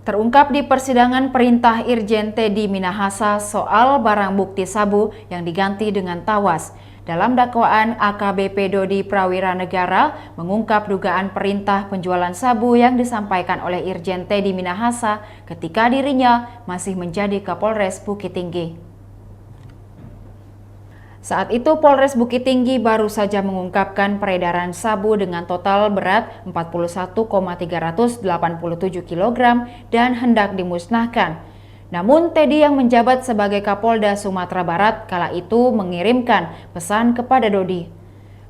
Terungkap di persidangan perintah Irjen Teddy Minahasa soal barang bukti sabu yang diganti dengan tawas. Dalam dakwaan, AKBP Dodi Prawira Negara mengungkap dugaan perintah penjualan sabu yang disampaikan oleh Irjen Teddy Minahasa ketika dirinya masih menjadi Kapolres Bukit Tinggi. Saat itu Polres Bukit Tinggi baru saja mengungkapkan peredaran sabu dengan total berat 41,387 kg dan hendak dimusnahkan. Namun Teddy yang menjabat sebagai Kapolda Sumatera Barat kala itu mengirimkan pesan kepada Dodi.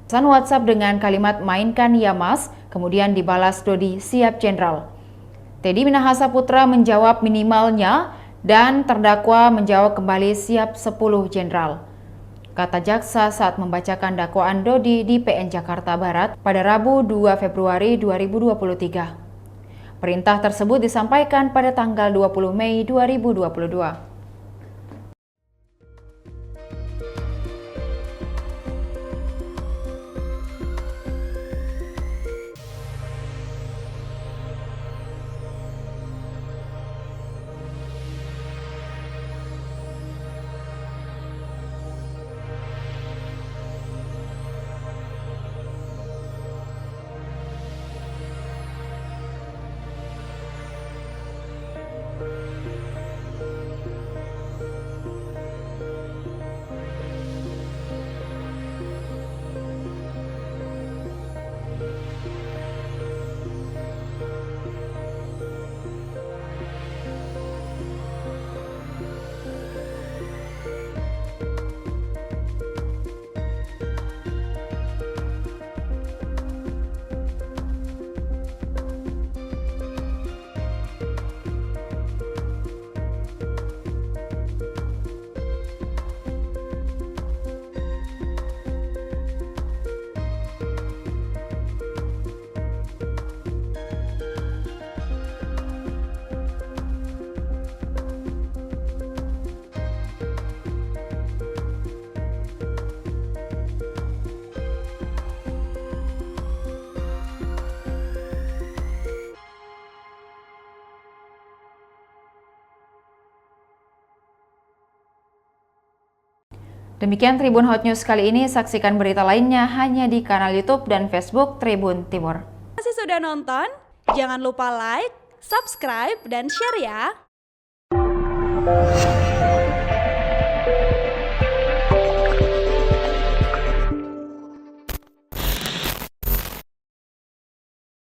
Pesan WhatsApp dengan kalimat mainkan ya mas, kemudian dibalas Dodi siap jenderal. Teddy Minahasa Putra menjawab minimalnya dan terdakwa menjawab kembali siap 10 jenderal. Kata jaksa saat membacakan dakwaan Dodi di PN Jakarta Barat pada Rabu 2 Februari 2023. Perintah tersebut disampaikan pada tanggal 20 Mei 2022. Demikian Tribun Hot News kali ini, saksikan berita lainnya hanya di kanal YouTube dan Facebook Tribun Timur. Masih sudah nonton? Jangan lupa like, subscribe, dan share ya!